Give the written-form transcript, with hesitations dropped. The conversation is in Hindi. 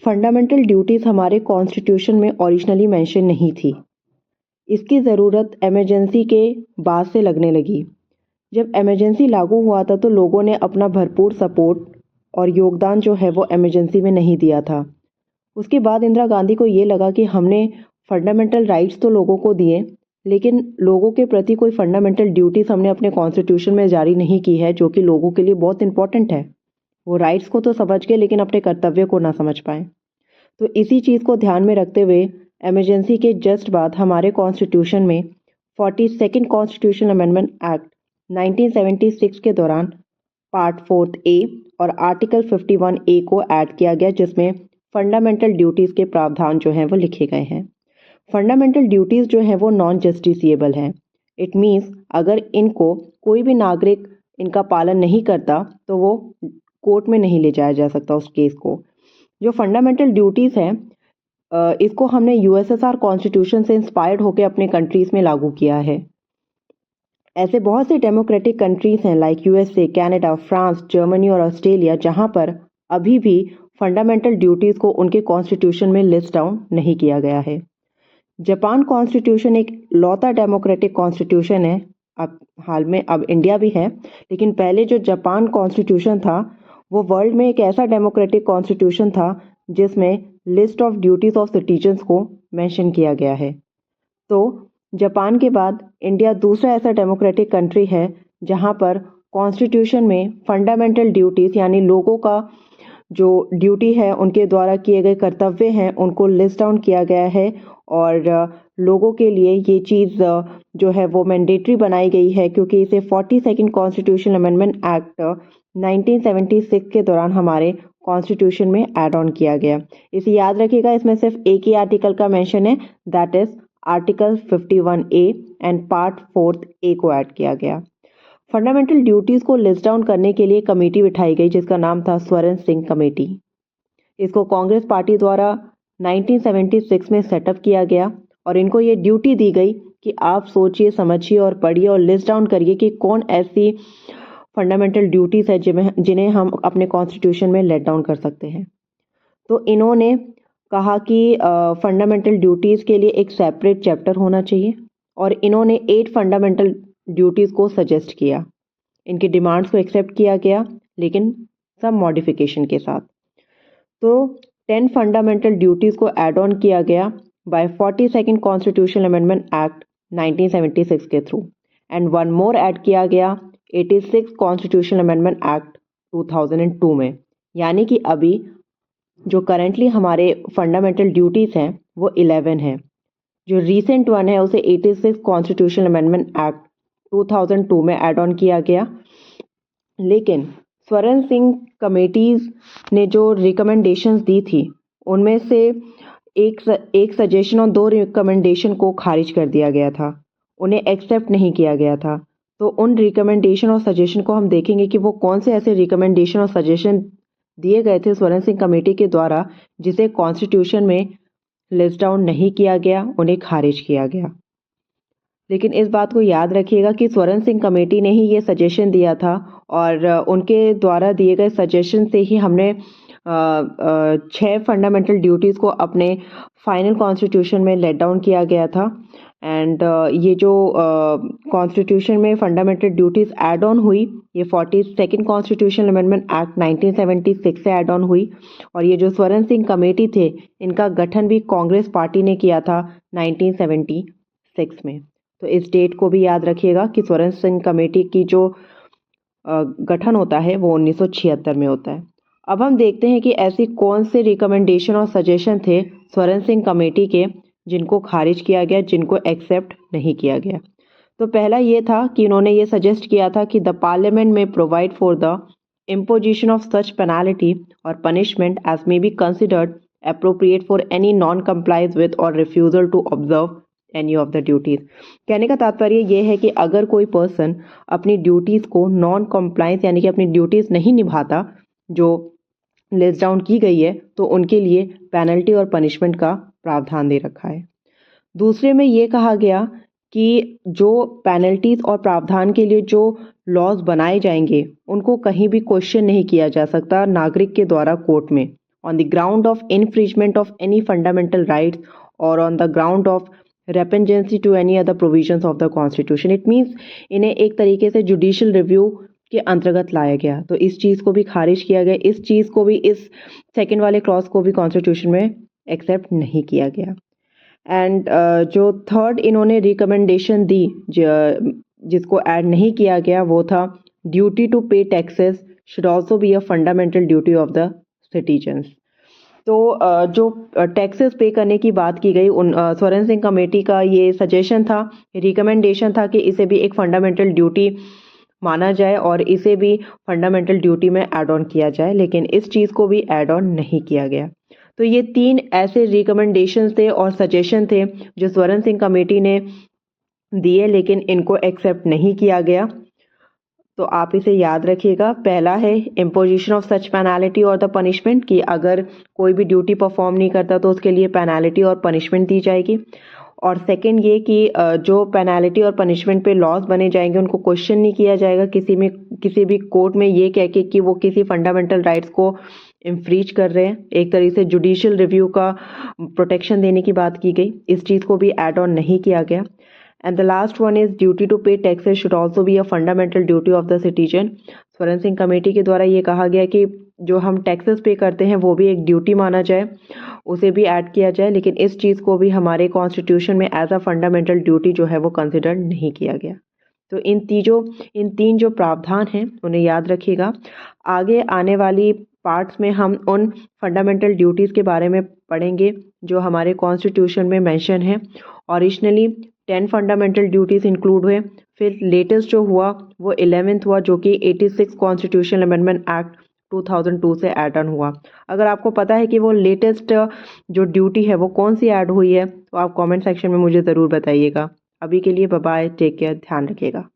फंडामेंटल ड्यूटीज़ हमारे कॉन्स्टिट्यूशन में ओरिजिनली मेंशन नहीं थी। इसकी ज़रूरत इमरजेंसी के बाद से लगने लगी। जब इमरजेंसी लागू हुआ था तो लोगों ने अपना भरपूर सपोर्ट और योगदान जो है वो इमरजेंसी में नहीं दिया था। उसके बाद इंदिरा गांधी को ये लगा कि हमने फंडामेंटल राइट्स तो लोगों को दिए, लेकिन लोगों के प्रति कोई फंडामेंटल ड्यूटीज़ हमने अपने कॉन्स्टिट्यूशन में जारी नहीं की है, जो कि लोगों के लिए बहुत इंपॉर्टेंट है। वो राइट्स को तो समझ गए लेकिन अपने कर्तव्य को ना समझ पाए। तो इसी चीज़ को ध्यान में रखते हुए इमरजेंसी के जस्ट बाद हमारे कॉन्स्टिट्यूशन में 42nd कॉन्स्टिट्यूशन अमेंडमेंट एक्ट 1976 के दौरान पार्ट 4 ए और आर्टिकल 51 ए को ऐड किया गया, जिसमें फंडामेंटल ड्यूटीज़ के प्रावधान जो हैं वो लिखे गए हैं। फंडामेंटल ड्यूटीज़ जो हैं वो नॉन जस्टिसिएबल हैं। इट मीन्स अगर इनको कोई भी नागरिक इनका पालन नहीं करता तो वो कोर्ट में नहीं ले जाया जा सकता उस केस को। जो फंडामेंटल ड्यूटीज़ हैं इसको हमने यूएसएसआर कॉन्स्टिट्यूशन से इंस्पायर्ड होकर अपने कंट्रीज़ में लागू किया है। ऐसे बहुत से डेमोक्रेटिक कंट्रीज़ हैं like USA, Canada, France, Germany और ऑस्ट्रेलिया, जहां पर अभी भी फंडामेंटल ड्यूटीज़ को उनके कॉन्स्टिट्यूशन में लिस्ट डाउन नहीं किया गया है। जापान कॉन्स्टिट्यूशन एक लौता डेमोक्रेटिक कॉन्स्टिट्यूशन है। अब इंडिया भी है, लेकिन पहले जो जापान कॉन्स्टिट्यूशन था वो वर्ल्ड में एक ऐसा डेमोक्रेटिक कॉन्स्टिट्यूशन था जिसमें list of duties of citizens को मेंशन किया गया है। तो जापान के बाद इंडिया दूसरा ऐसा डेमोक्रेटिक कंट्री है जहां पर कॉन्स्टिट्यूशन में फंडामेंटल ड्यूटीज़ यानी लोगों का जो ड्यूटी है, उनके द्वारा किए गए कर्तव्य हैं, उनको लिस्ट डाउन किया गया है और लोगों के लिए ये चीज़ जो है वो मैंडेटरी बनाई गई है, क्योंकि इसे 42nd कॉन्स्टिट्यूशन अमेंडमेंट एक्ट 1976 के दौरान हमारे कॉन्स्टिट्यूशन में ऐड ऑन किया गया। इसे याद रखिएगा, इसमें सिर्फ एक ही आर्टिकल का मेंशन है, that is article 51 A and part 4 ए को ऐड किया गया। फंडामेंटल ड्यूटीज़ को लिस्ट डाउन करने के लिए कमेटी बिठाई गई जिसका नाम था स्वरण सिंह कमेटी। इसको कांग्रेस पार्टी द्वारा 1976 में सेटअप किया गया और इनको ये ड्यूटी दी गई कि आप सोचिए, समझिए और पढ़िए और लिस्ट डाउन करिए कि कौन ऐसी फंडामेंटल ड्यूटीज़ है जिन्हें हम अपने कॉन्स्टिट्यूशन में लेट डाउन कर सकते हैं। तो इन्होंने कहा कि फंडामेंटल ड्यूटीज़ के लिए एक सेपरेट चैप्टर होना चाहिए और इन्होंने 8 फंडामेंटल ड्यूटीज़ को सजेस्ट किया। इनकी डिमांड्स को एक्सेप्ट किया गया, लेकिन सब मॉडिफिकेशन के साथ। तो 10 फंडामेंटल ड्यूटीज़ को ऐड ऑन किया गया by 42nd constitutional amendment act 1976 के through and one more add किया गया 86 कॉन्स्टिट्यूशनल अमेंडमेंट एक्ट 2002 में। यानी कि अभी जो करेंटली हमारे फंडामेंटल ड्यूटीज़ हैं वो 11 हैं। जो रीसेंट वन है उसे 86 कॉन्स्टिट्यूशनल अमेंडमेंट एक्ट 2002 में ऐड ऑन किया गया। लेकिन स्वरण सिंह कमेटीज़ ने जो रिकमेंडेशंस दी थी उनमें से एक सजेशन और 2 रिकमेंडेशन को खारिज कर दिया गया था, उन्हें एक्सेप्ट नहीं किया गया था। तो उन रिकमेंडेशन और सजेशन को हम देखेंगे कि वो कौन से ऐसे रिकमेंडेशन और सजेशन दिए गए थे स्वरण सिंह कमेटी के द्वारा जिसे कॉन्स्टिट्यूशन में लिस्ट डाउन नहीं किया गया, उन्हें खारिज किया गया। लेकिन इस बात को याद रखिएगा कि स्वरण सिंह कमेटी ने ही ये सजेशन दिया था और उनके द्वारा दिए गए सजेशन से ही हमने 6 फंडामेंटल ड्यूटीज़ को अपने फाइनल कॉन्स्टिट्यूशन में लेट डाउन किया गया था। एंड ये जो कॉन्स्टिट्यूशन में फंडामेंटल ड्यूटीज़ ऐड ऑन हुई, ये 42nd कॉन्स्टिट्यूशनल अमेंडमेंट एक्ट 1976 से ऐड ऑन हुई और ये जो स्वरण सिंह कमेटी थे इनका गठन भी कांग्रेस पार्टी ने किया था 1976 में। तो इस डेट को भी याद रखिएगा कि स्वरण सिंह कमेटी की जो गठन होता है वो 1976 में होता है। अब हम देखते हैं कि ऐसी कौन से रिकमेंडेशन और सजेशन थे स्वरण सिंह कमेटी के जिनको खारिज किया गया, जिनको एक्सेप्ट नहीं किया गया। तो पहला ये था कि इन्होंने ये सजेस्ट किया था कि द पार्लियामेंट में provide for the imposition of such penalty or punishment as may be considered appropriate for any non-compliance with or refusal to observe any of the duties। कहने का तात्पर्य ये है कि अगर कोई पर्सन अपनी ड्यूटीज़ को नॉन कम्प्लाइंस यानी कि अपनी ड्यूटीज़ नहीं निभाता जो लिस्ट डाउन की गई है, तो उनके लिए पेनल्टी और पनिशमेंट का प्रावधान दे रखा है। दूसरे में ये कहा गया कि जो पेनल्टीज़ और प्रावधान के लिए जो लॉज बनाए जाएंगे उनको कहीं भी क्वेश्चन नहीं किया जा सकता नागरिक के द्वारा कोर्ट में, on the ground of infringement of any fundamental rights or on the ground of repugnancy to any other provisions of the constitution. It means इन्हें एक तरीके से जुडिशियल रिव्यू के अंतर्गत लाया गया, तो इस चीज़ को भी खारिज किया गया, इस चीज़ को भी, इस सेकेंड वाले क्लॉज को भी कॉन्स्टिट्यूशन में एक्सेप्ट नहीं किया गया। एंड जो थर्ड इन्होंने रिकमेंडेशन दी जिसको ऐड नहीं किया गया वो था duty to pay taxes should also be a fundamental duty of the citizens. तो जो टैक्सेस पे करने की बात की गई, उन स्वर्ण सिंह कमेटी का ये सजेशन था, रिकमेंडेशन था कि इसे भी एक फंडामेंटल ड्यूटी माना जाए और इसे भी फंडामेंटल ड्यूटी में ऐड ऑन किया जाए, लेकिन इस चीज़ को भी ऐड ऑन नहीं किया गया। तो ये 3 ऐसे रिकमेंडेशंस थे और सजेशन थे जो स्वर्ण सिंह कमेटी ने दिए, लेकिन इनको एक्सेप्ट नहीं किया गया। तो आप इसे याद रखिएगा। पहला है इम्पोजिशन ऑफ सच पेनाल्टी और द पनिशमेंट, कि अगर कोई भी ड्यूटी परफॉर्म नहीं करता तो उसके लिए पेनाल्टी और पनिशमेंट दी जाएगी। और सेकंड ये कि जो पेनाल्टी और पनिशमेंट पे लॉज बने जाएंगे उनको क्वेश्चन नहीं किया जाएगा किसी भी कोर्ट में ये कह के कि वो किसी फंडामेंटल राइट्स को इन्फ्रीज कर रहे हैं। एक तरीके से जुडिशियल रिव्यू का प्रोटेक्शन देने की बात की गई, इस चीज़ को भी ऐड ऑन नहीं किया गया। And the last one is duty to pay taxes should also be a fundamental duty of the citizen. Swaran Singh committee के द्वारा ये कहा गया कि जो हम टैक्सेस पे करते हैं वो भी एक ड्यूटी माना जाए, उसे भी ऐड किया जाए, लेकिन इस चीज़ को भी हमारे कॉन्स्टिट्यूशन में एज अ फंडामेंटल ड्यूटी जो है वो कंसिडर नहीं किया गया। तो इन 3 जो प्रावधान हैं उन्हें याद रखिएगा। आगे आने वाली पार्ट्स में हम उन फंडामेंटल ड्यूटीज़ के बारे में पढ़ेंगे जो हमारे कॉन्स्टिट्यूशन में मेंशन है। ओरिजिनली 10 फंडामेंटल ड्यूटीज़ इंक्लूड हुए, फिर लेटेस्ट जो हुआ वो 11th हुआ जो कि 86 कॉन्स्टिट्यूशनल अमेंडमेंट एक्ट 2002 से ऐड ऑन हुआ। अगर आपको पता है कि वो लेटेस्ट जो ड्यूटी है वो कौन सी ऐड हुई है तो आप कमेंट सेक्शन में मुझे ज़रूर बताइएगा। अभी के लिए बाय बाय, टेक केयर, ध्यान रखिएगा।